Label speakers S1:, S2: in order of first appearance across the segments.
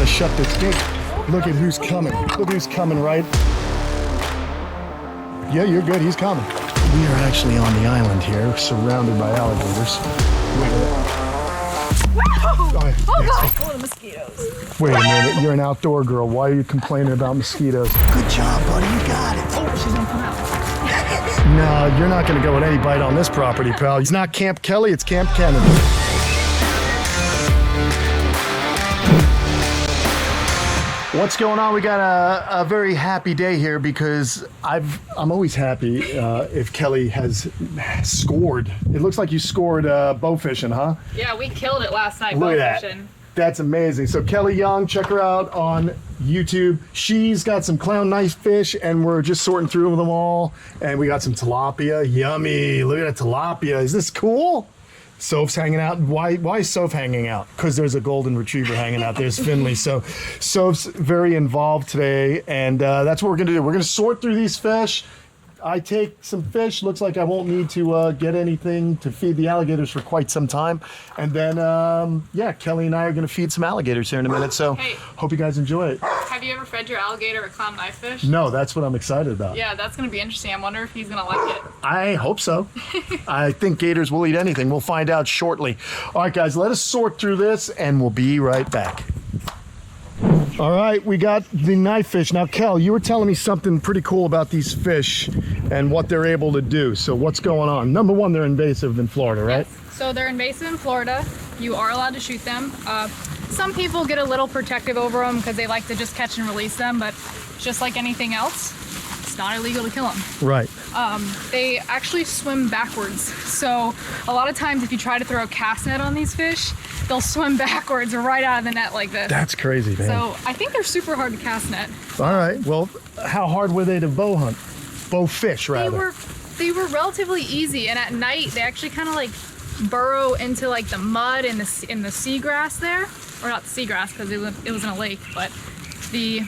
S1: shut this gate. Look at who's coming. Look who's coming, right? Yeah, you're good. He's coming. We are actually on the island here, surrounded by alligators. Wait a minute.
S2: Oh God! Oh, the mosquitoes.
S1: Wait a minute. You're an outdoor girl. Why are you complaining about mosquitoes? Good job, buddy. You got it.
S2: Oh, she's gonna come out.
S1: No, you're not going to go with any bite on this property, pal. It's not Kamp Kelly. It's Kamp Kenan. What's going on? We got a very happy day here because I'm always happy if Kelly has scored. It looks like you scored bow fishing, huh?
S2: Yeah, we killed it last night.
S1: Look
S2: bow
S1: at
S2: fishing.
S1: that. That's amazing. So Kelly Young, check her out on YouTube. She's got some clown knife fish and we're just sorting through them all. And we got some tilapia. Yummy. Look at that tilapia. Is this cool? Soph's hanging out. Why is Soph hanging out? Because there's a golden retriever hanging out. There's Finley. So Soph's very involved today, and that's what we're going to do. We're going to sort through these fish. I take some fish. Looks like I won't need to get anything to feed the alligators for quite some time. And then, yeah, Kelly and I are going to feed some alligators here in a minute. So hope you guys enjoy it.
S2: Have you ever fed your alligator a clown knife fish?
S1: No, that's what I'm excited about.
S2: Yeah, that's going to be interesting. I wonder if he's going to like it.
S1: I hope so. I think gators will eat anything. We'll find out shortly. All right, guys, let us sort through this and we'll be right back. All right, we got the knife fish. Now, Kel, you were telling me something pretty cool about these fish and what they're able to do. So what's going on? Number one, they're invasive in Florida, right?
S2: Yes. So they're invasive in Florida. You are allowed to shoot them. Some people get a little protective over them because they like to just catch and release them, but just like anything else, it's not illegal to kill them.
S1: Right.
S2: They actually swim backwards. So a lot of times if you try to throw a cast net on these fish, they'll swim backwards right out of the net like this.
S1: That's crazy, man.
S2: So I think they're super hard to cast net.
S1: All right. Well, how hard were they to bow hunt? Bow fish, rather.
S2: They were relatively easy, and at night they actually kind of like burrow into like the mud and the seagrass there, or not the seagrass because it was in a lake, but the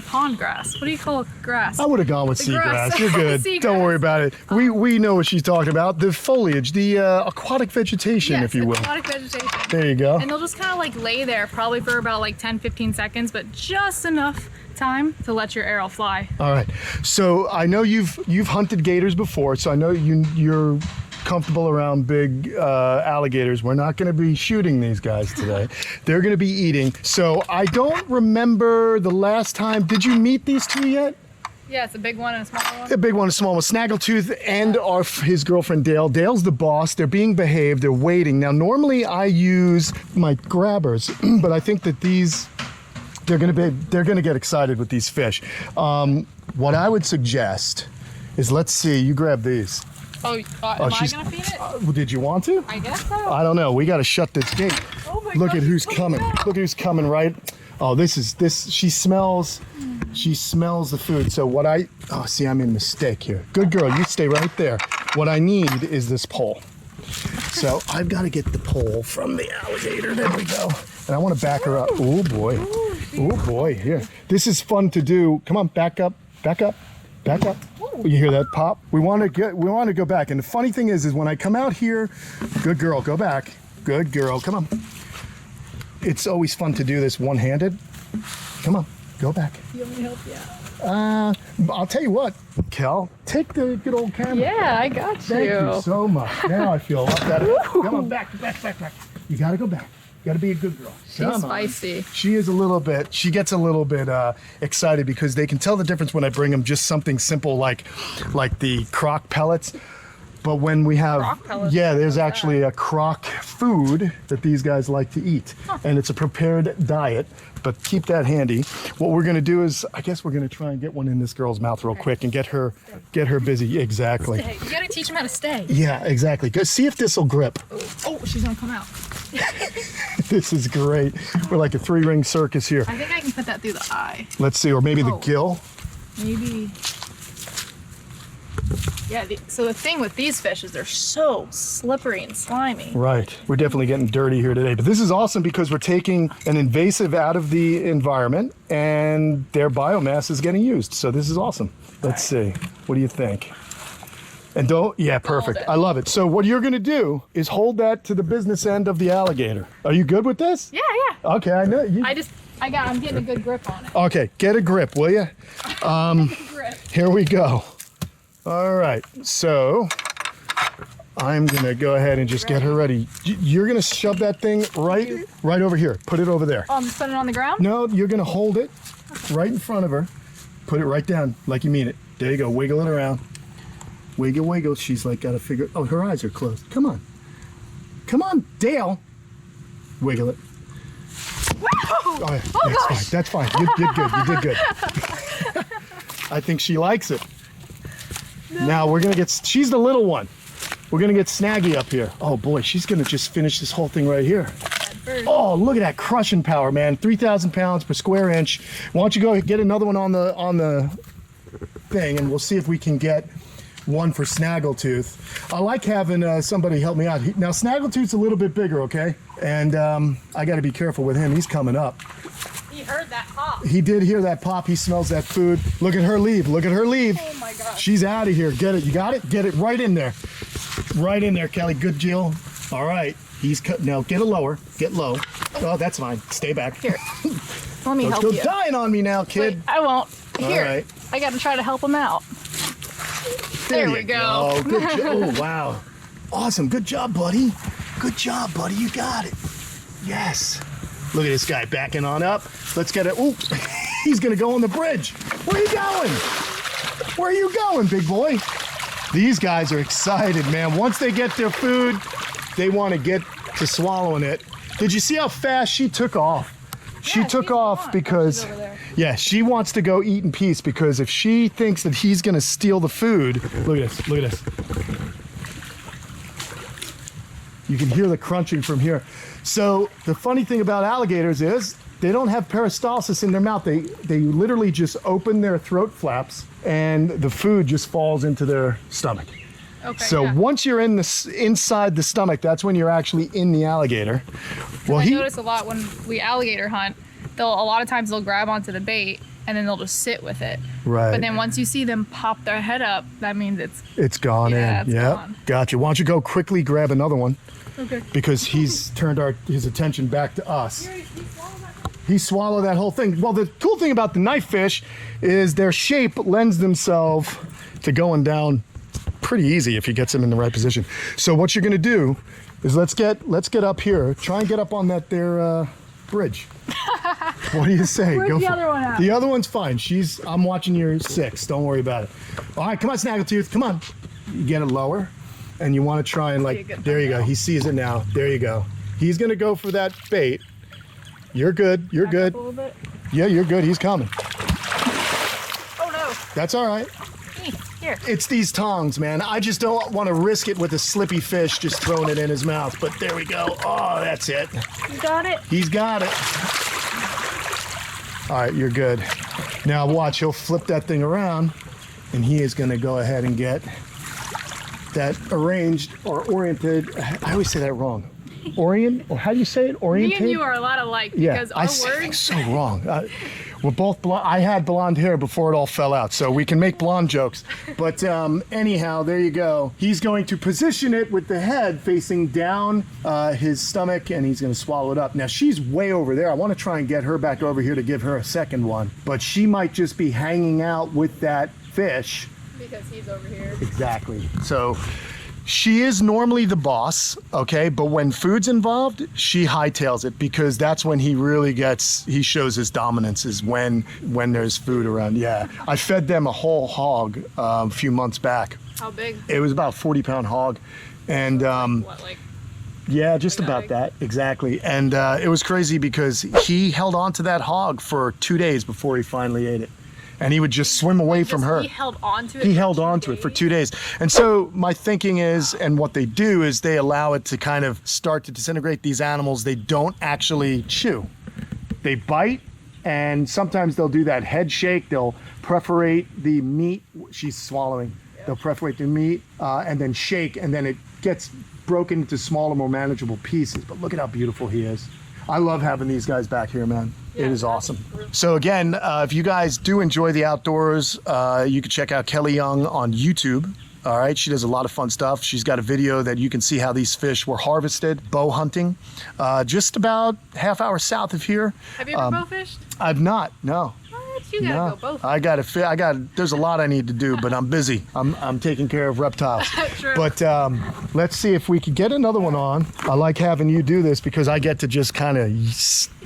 S2: pond grass. What do you call grass?
S1: I would have gone with seagrass. You're good. Don't worry about it. We know what she's talking about. The foliage, the aquatic vegetation,
S2: yes,
S1: if you will.
S2: Aquatic vegetation.
S1: There you go.
S2: And they'll just kind of like lay there probably for about like 10-15 seconds, but just enough time to let your arrow fly.
S1: All right. So I know you've hunted gators before, so I know you're comfortable around big alligators. We're not going to be shooting these guys today. They're going to be eating. So I don't remember the last time. Did you meet these two yet?
S2: Yeah, it's a big one and a small one.
S1: A big one and a small one. Snaggletooth and his girlfriend Dale. Dale's the boss. They're being behaved. They're waiting. Now, normally I use my grabbers, but I think that they're going to get excited with these fish. What I would suggest is, let's see, you grab these.
S2: Oh, am I going to feed it?
S1: Did you want to?
S2: I guess so.
S1: I don't know. We got to shut this gate.
S2: Oh my
S1: Look
S2: gosh,
S1: at who's coming. Look who's coming, right? Oh, she smells the food. So see, I'm in mistake here. Good girl, you stay right there. What I need is this pole. So I've got to get the pole from the alligator. There we go. And I want to back her up. Oh boy. Oh boy, here. This is fun to do. Come on, back up, back up, back up. You hear that pop? We want to go back. And the funny thing is when I come out here, good girl, go back. Good girl, come on. It's always fun to do this one-handed. Come on, go back.
S2: You want me to help you out?
S1: I'll tell you what, Kel, take the good old camera.
S2: Yeah, I got you.
S1: Thank you so much. Now I feel a lot better. Come on, back. You gotta go back. You gotta be a good girl.
S2: She's feisty.
S1: She is she gets a little bit excited because they can tell the difference when I bring them just something simple like the crock pellets. But when we have, there's actually a crock food that these guys like to eat. Huh. And it's a prepared diet, but keep that handy. What we're gonna do is, I guess we're gonna try and get one in this girl's mouth real quick and get her busy. Exactly.
S2: Stay. You gotta teach them how to stay.
S1: Yeah, exactly. Go see if this will grip.
S2: Oh, she's gonna come out.
S1: This is great. We're like a 3-ring circus here.
S2: I think I can put that through the eye.
S1: Let's see, or maybe the gill.
S2: Maybe. Yeah, so the thing with these fish is they're so slippery and slimy.
S1: Right. We're definitely getting dirty here today. But this is awesome because we're taking an invasive out of the environment and their biomass is getting used. So this is awesome. Let's see. What do you think? And perfect. I love it. So what you're going to do is hold that to the business end of the alligator. Are you good with this?
S2: Yeah.
S1: Okay, I know.
S2: I'm getting a good grip on it.
S1: Okay, get a grip, will you?
S2: Grip.
S1: Here we go. All right, so I'm gonna go ahead and just get her ready. You're gonna shove that thing right over here. Put it over there.
S2: Oh, I'm just putting it on the ground?
S1: No, you're gonna hold it right in front of her. Put it right down like you mean it. There you go, wiggle it around. Wiggle, wiggle. She's like gotta figure, oh, her eyes are closed. Come on. Come on, Dale. Wiggle it. Oh, yeah, that's fine. You did good. You did good. I think she likes it. No. Now we're gonna get. She's the little one. We're gonna get Snaggy up here. Oh boy, she's gonna just finish this whole thing right here. Oh, look at that crushing power, man! 3,000 pounds per square inch. Why don't you go get another one on the thing, and we'll see if we can get one for Snaggletooth. I like having somebody help me out. Now Snaggletooth's a little bit bigger, okay? And I got to be careful with him. He's coming up.
S2: He heard that pop.
S1: He did hear that pop. He smells that food. Look at her leave. Look at her leave.
S2: Oh my God.
S1: She's out of here. Get it. You got it? Get it right in there. Right in there, Kelly. Good, Jill. All right. He's cut. Now get it lower. Get low. Oh, that's fine. Stay back.
S2: Here. Let me help
S1: Don't
S2: you.
S1: go dying on me now, kid.
S2: Wait, I won't. Here.
S1: All right.
S2: I got to try to help him out. There we go.
S1: Oh, good job. Oh, wow. Awesome. Good job, buddy. Good job, buddy. You got it. Yes. Look at this guy backing on up. Let's get it. Ooh, he's going to go on the bridge. Where are you going? Where are you going, big boy? These guys are excited, man. Once they get their food, they want to get to swallowing it. Did you see how fast she took off? She took off because, yeah, she wants to go eat in peace, because if she thinks that he's going to steal the food, look at this, look at this. You can hear the crunching from here. So the funny thing about alligators is they don't have peristalsis in their mouth. They literally just open their throat flaps and the food just falls into their stomach.
S2: Okay,
S1: so once you're inside the stomach, that's when you're actually in the alligator. Well,
S2: I notice a lot when we alligator hunt, a lot of times they'll grab onto the bait and then they'll just sit with it.
S1: Right.
S2: But then once you see them pop their head up, that means it's
S1: gone in.
S2: It's gone.
S1: Gotcha. Why don't you go quickly grab another one?
S2: Okay.
S1: Because he's turned his attention back to us. He swallowed that whole thing. Well, the cool thing about the knife fish is their shape lends themselves to going down pretty easy if he gets them in the right position. So what you're gonna do is let's get up here. Try and get up on that there bridge. What do you say?
S2: Where's the other one at?
S1: The other one's fine. I'm watching your 6. Don't worry about it. All right, come on, Snaggletooth. Come on. You get it lower, and you want to try and there you go. He sees it now. There you go. He's gonna go for that bait. You're good. You're good.
S2: A little bit.
S1: Yeah, you're good. He's coming.
S2: Oh no.
S1: That's all right.
S2: Here.
S1: It's these tongs, man. I just don't want to risk it with a slippy fish just throwing it in his mouth. But there we go. Oh, that's it.
S2: You got it?
S1: He's got it. All right, you're good. Now watch, he'll flip that thing around, and he is going to go ahead and get that arranged or oriented. I always say that wrong. Orient, or how do you say it? Oriented?
S2: Me and you are a lot alike
S1: Yeah,
S2: because
S1: I
S2: our
S1: say
S2: words.
S1: things so wrong. We're both blonde. I had blonde hair before it all fell out, so we can make blonde jokes. But anyhow, there you go. He's going to position it with the head facing down his stomach, and he's going to swallow it up. Now, she's way over there. I want to try and get her back over here to give her a second one, but she might just be hanging out with that fish.
S2: Because he's over here.
S1: Exactly. So she is normally the boss, okay? But when food's involved, she hightails it, because that's when he really he shows his dominance, is when there's food around. Yeah. I fed them a whole hog a few months back.
S2: How big?
S1: It was about a 40-pound hog. And yeah, just about that. Exactly. And it was crazy because he held on to that hog for 2 days before he finally ate it. And he would just swim away from her.
S2: He held on to it.
S1: He held on to it for 2 days. And so my thinking is, and what they do is they allow it to kind of start to disintegrate these animals. They don't actually chew. They bite, and sometimes they'll do that head shake. They'll perforate the meat. She's swallowing. Yeah. They'll perforate the meat and then shake, and then it gets broken into smaller, more manageable pieces. But look at how beautiful he is. I love having these guys back here, man. Yeah, it is awesome. So again, if you guys do enjoy the outdoors, you can check out Kelly Young on YouTube. All right, she does a lot of fun stuff. She's got a video that you can see how these fish were harvested, bow hunting, just about half hour south of here.
S2: Have you ever bow fished?
S1: I've not, no.
S2: You gotta go both.
S1: I got there's a lot I need to do, but I'm busy. I'm taking care of reptiles.
S2: True.
S1: But let's see if we could get another one on. I like having you do this because I get to just kind of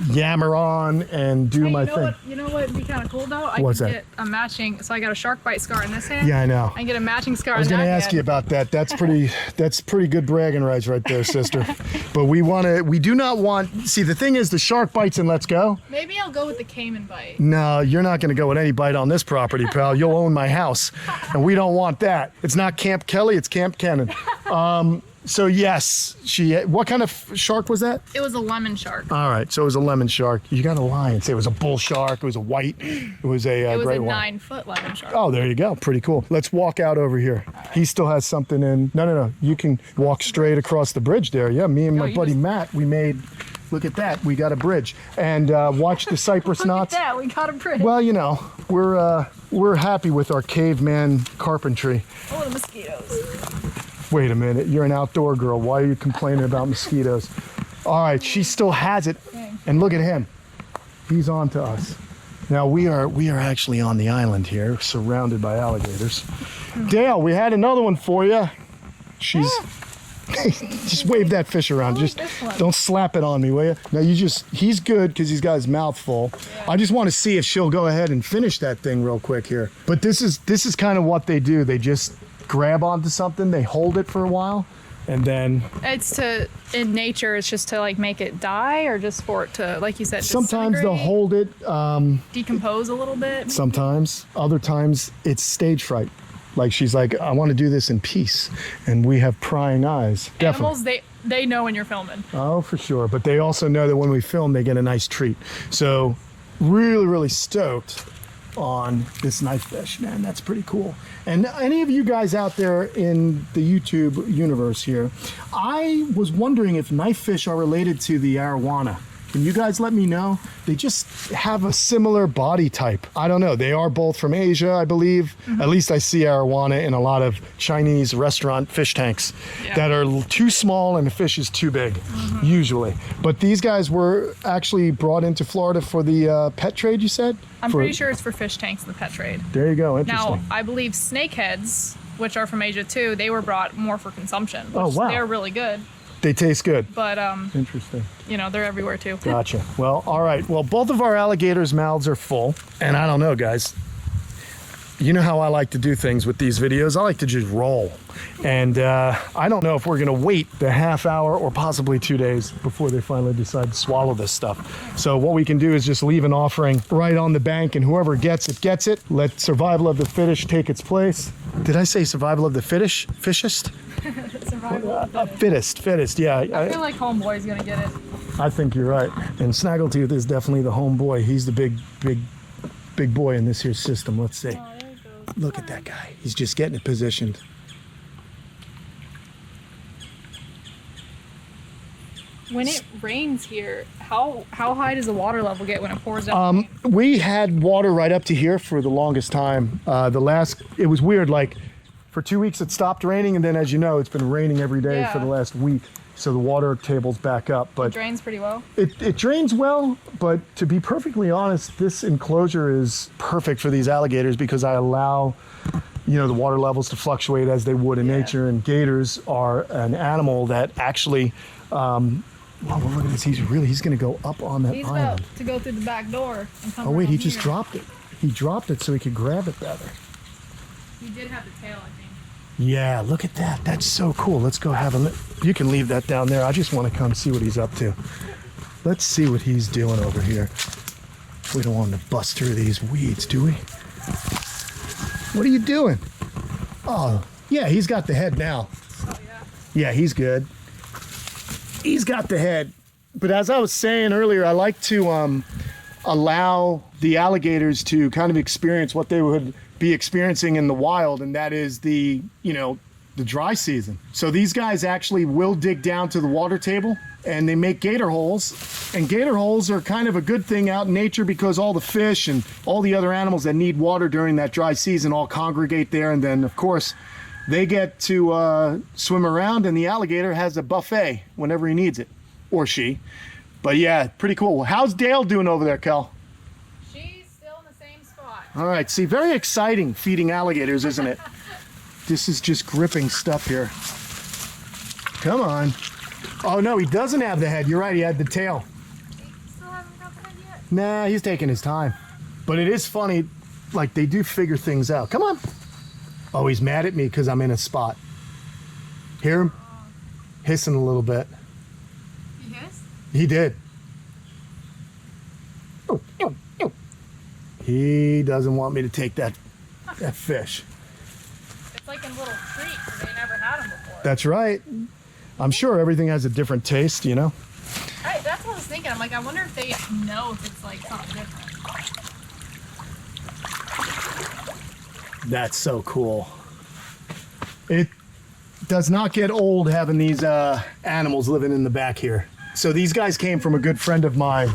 S1: yammer on and do my thing.
S2: You know what would be kind of cool though?
S1: What's
S2: I
S1: that?
S2: can get a matching, so I got a shark bite scar in this hand.
S1: Yeah, I know.
S2: I can get a matching scar
S1: I was going to ask you about that. That's pretty good bragging rights right there, sister. But we do not want, see, the thing is the shark bites and let's go.
S2: Maybe I'll go with the caiman bite.
S1: No, you're not going to go with any bite on this property, pal. You'll own my house, and we don't want that. It's not Kamp Kelly, it's Kamp Kenan. So yes, what kind of shark was that?
S2: It was a lemon shark.
S1: All right, so it was a lemon shark. You got to lie and say it was a bull shark, it was a white, it was a great one.
S2: 9-foot lemon shark.
S1: Oh, there you go. Pretty cool. Let's walk out over here. Right. He still has something in. No. You can walk straight across the bridge there. Yeah, me and my buddy Matt, we made. Look at that. We got a bridge. And watch the cypress knots.
S2: Look at that. We got a bridge.
S1: Well, you know, we're happy with our caveman carpentry.
S2: Oh, the mosquitoes.
S1: Wait a minute. You're an outdoor girl. Why are you complaining about mosquitoes? All right. She still has it.
S2: Dang.
S1: And look at him. He's on to us. Now, we are actually on the island here, surrounded by alligators. Dale, we had another one for you. She's... just wave that fish around. Just don't slap it on me, will you? Now he's good because he's got his mouth full. Yeah. I just want to see if she'll go ahead and finish that thing real quick here. But this is kind of what they do. They just grab onto something, they hold it for a while, and then in nature it's just to like make it die, or just for it to, like you said, sometimes they'll hold it,
S2: decompose a little bit.
S1: Sometimes, other times it's stage fright. Like she's like, I want to do this in peace, and we have prying eyes.
S2: Animals, they know when you're filming.
S1: Oh, for sure. But they also know that when we film, they get a nice treat. So really, really stoked on this knife fish, man. That's pretty cool. And any of you guys out there in the YouTube universe here, I was wondering if knife fish are related to the arowana. Can you guys let me know? They just have a similar body type. I don't know. They are both from Asia, I believe. Mm-hmm. At least I see arowana in a lot of Chinese restaurant fish tanks that are too small and the fish is too big, usually. But these guys were actually brought into Florida for the pet trade, you said?
S2: I'm pretty sure it's for fish tanks in the pet trade.
S1: There you go. Interesting.
S2: Now, I believe snakeheads, which are from Asia too, they were brought more for consumption.
S1: Oh, wow.
S2: They're really good.
S1: They taste good.
S2: But
S1: interesting.
S2: You know, they're everywhere too.
S1: Gotcha. Well, all right. Well, both of our alligators' mouths are full, and I don't know, guys. You know how I like to do things with these videos. I like to just roll. And I don't know if we're going to wait the half hour or possibly 2 days before they finally decide to swallow this stuff. So what we can do is just leave an offering right on the bank, and whoever gets it, gets it. Let survival of the fittest take its place. Did I say survival of the fittest?
S2: Survival of the fittest.
S1: Fittest, yeah.
S2: I feel like homeboy's going to get it.
S1: I think you're right. And Snaggletooth is definitely the homeboy. He's the big boy in this here system. Let's see.
S2: Oh, there he goes.
S1: Look at that guy. He's just getting it positioned.
S2: When it rains here, how high does the water level get when it pours down?
S1: We had water right up to here for the longest time. It was weird, like for 2 weeks it stopped raining, and then as you know, it's been raining every day for the last week. So the water table's back up. But
S2: it drains pretty well?
S1: It drains well, but to be perfectly honest, this enclosure is perfect for these alligators because I allow the water levels to fluctuate as they would in nature, and gators are an animal that actually well, look at this. He's going to go up on that island. He's
S2: about to go through the back door and come.
S1: Oh wait, he just dropped it. He dropped it so he could grab it better.
S2: He did have the tail, I think.
S1: Yeah, look at that. That's so cool. Let's go have a look. You can leave that down there. I just want to come see what he's up to. Let's see what he's doing over here. We don't want him to bust through these weeds, do we? What are you doing? Oh, yeah, he's got the head now.
S2: Oh, yeah.
S1: Yeah, he's good. He's got the head. But as I was saying earlier, I like to allow the alligators to kind of experience what they would be experiencing in the wild, and that is the dry season. So these guys actually will dig down to the water table and they make gator holes, and gator holes are kind of a good thing out in nature because all the fish and all the other animals that need water during that dry season all congregate there, and then of course they get to swim around, and the alligator has a buffet whenever he needs it, or she. But yeah, pretty cool. How's Dale doing over there, Kel?
S2: She's still in the same spot.
S1: All right, see, very exciting feeding alligators, isn't it? This is just gripping stuff here. Come on. Oh no, he doesn't have the head. You're right, he had the tail.
S2: He still hasn't got the head yet?
S1: Nah, he's taking his time. But it is funny, like they do figure things out. Come on. Oh, he's mad at me because I'm in a spot. Hear him? Hissing a little bit.
S2: He hissed?
S1: He did. He doesn't want me to take that fish.
S2: It's like in little treats. They never had them before.
S1: That's right. I'm sure everything has a different taste, you know?
S2: Right, that's what I was thinking. I'm like, I wonder if they know if it's like something different.
S1: That's so cool. It does not get old having these animals living in the back here. So these guys came from a good friend of mine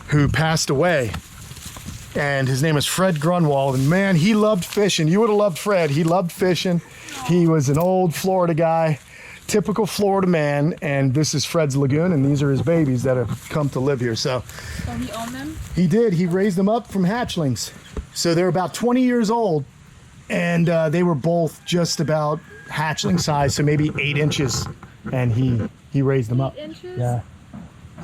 S1: who passed away. And his name is Fred Grunwald. And man, he loved fishing. You would have loved Fred. He loved fishing. He was an old Florida guy, typical Florida man. And this is Fred's lagoon. And these are his babies that have come to live here. So
S2: he owned them?
S1: He did. He raised them up from hatchlings. So they're about 20 years old. And they were both just about hatchling size, so maybe 8 inches. And he raised them up.
S2: 8 inches?
S1: Yeah.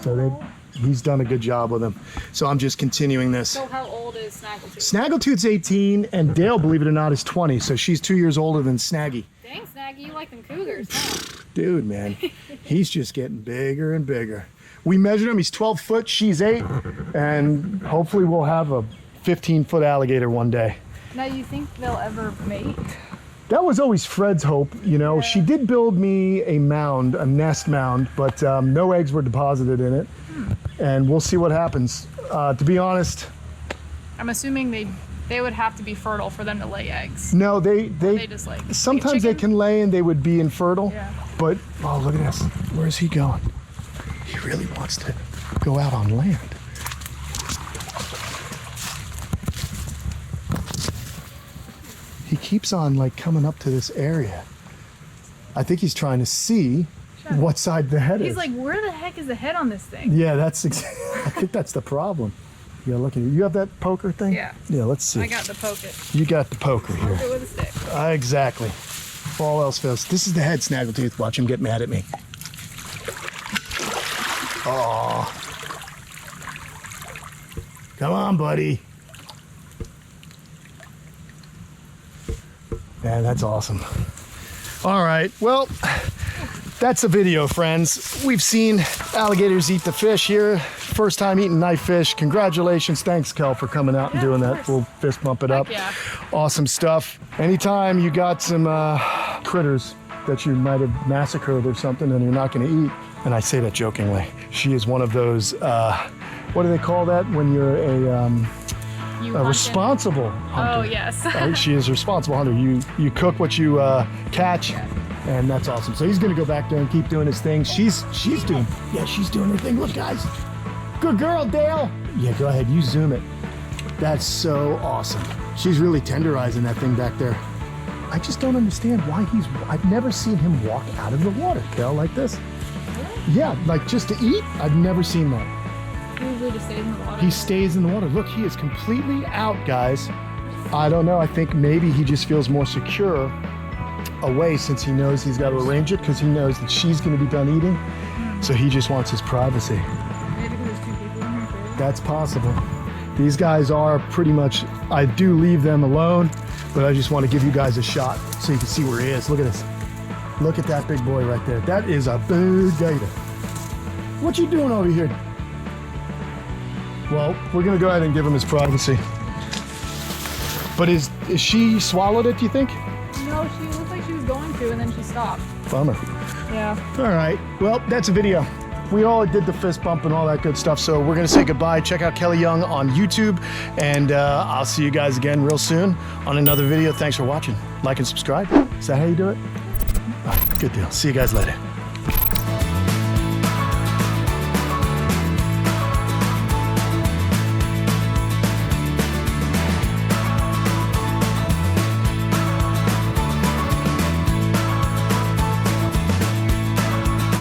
S1: So he's done a good job with them. So I'm just continuing this.
S2: So how old is Snaggletooth?
S1: Snaggletooth's 18, and Dale, believe it or not, is 20. So she's 2 years older than Snaggy.
S2: Dang, Snaggy, you like them cougars, huh?
S1: Dude, man, he's just getting bigger and bigger. We measured him. He's 12 foot. She's 8. And hopefully we'll have a 15-foot alligator one day.
S2: Now, you think they'll ever mate?
S1: That was always Fred's hope, you know. Yeah. She did build me a mound, a nest mound, but no eggs were deposited in it. And we'll see what happens. To be honest,
S2: I'm assuming they would have to be fertile for them to lay eggs.
S1: No, they
S2: just like
S1: sometimes they can lay and they would be infertile.
S2: Yeah.
S1: But oh, look at this. Where's he going? He really wants to go out on land. He keeps on like coming up to this area. I think he's trying to see what side the head is.
S2: He's like, where the heck is the head on this thing?
S1: Yeah, I think that's the problem. You gotta look at it. You have that poker thing?
S2: Yeah.
S1: Yeah, let's see.
S2: I got the poker.
S1: You got the poker here.
S2: Poke it with a stick.
S1: Exactly. If all else fails. This is the head, Snaggletooth. Watch him get mad at me. Oh. Come on, buddy. Man, that's awesome. All right, well, that's the video, friends. We've seen alligators eat the fish here. First time eating knife fish. Congratulations. Thanks, Kel, for coming out and doing that. We'll fist bump it up.
S2: Yeah.
S1: Awesome stuff. Anytime you got some critters that you might have massacred or something and you're not going to eat, and I say that jokingly, she is one of those, what do they call that when you're a responsible hunter?
S2: Oh, yes.
S1: She is a responsible hunter. You cook what you catch, and that's awesome. So he's gonna go back there and keep doing his thing. She's doing her thing. Look, guys. Good girl, Dale. Yeah, go ahead. You zoom it. That's so awesome. She's really tenderizing that thing back there. I just don't understand why I've never seen him walk out of the water, Kel, like this. Really? Yeah, like just to eat. I've never seen that.
S2: He usually just stays in the water.
S1: He stays in the water. Look, he is completely out, guys. I don't know. I think maybe he just feels more secure away since he knows he's got to arrange it because he knows that she's going to be done eating. So he just wants his privacy.
S2: Maybe there's 2 people in here too.
S1: That's possible. These guys are pretty much, I do leave them alone, but I just want to give you guys a shot so you can see where he is. Look at this. Look at that big boy right there. That is a big gator. What you doing over here? Well, we're gonna go ahead and give him his privacy. But is she swallowed it, do you think?
S2: No, she looked like she was going to, and then she stopped.
S1: Bummer.
S2: Yeah.
S1: All right, well, that's a video. We all did the fist bump and all that good stuff, so we're gonna say goodbye. Check out Kelly Young on YouTube, and I'll see you guys again real soon on another video. Thanks for watching. Like and subscribe. Is that how you do it? All right, good deal. See you guys later.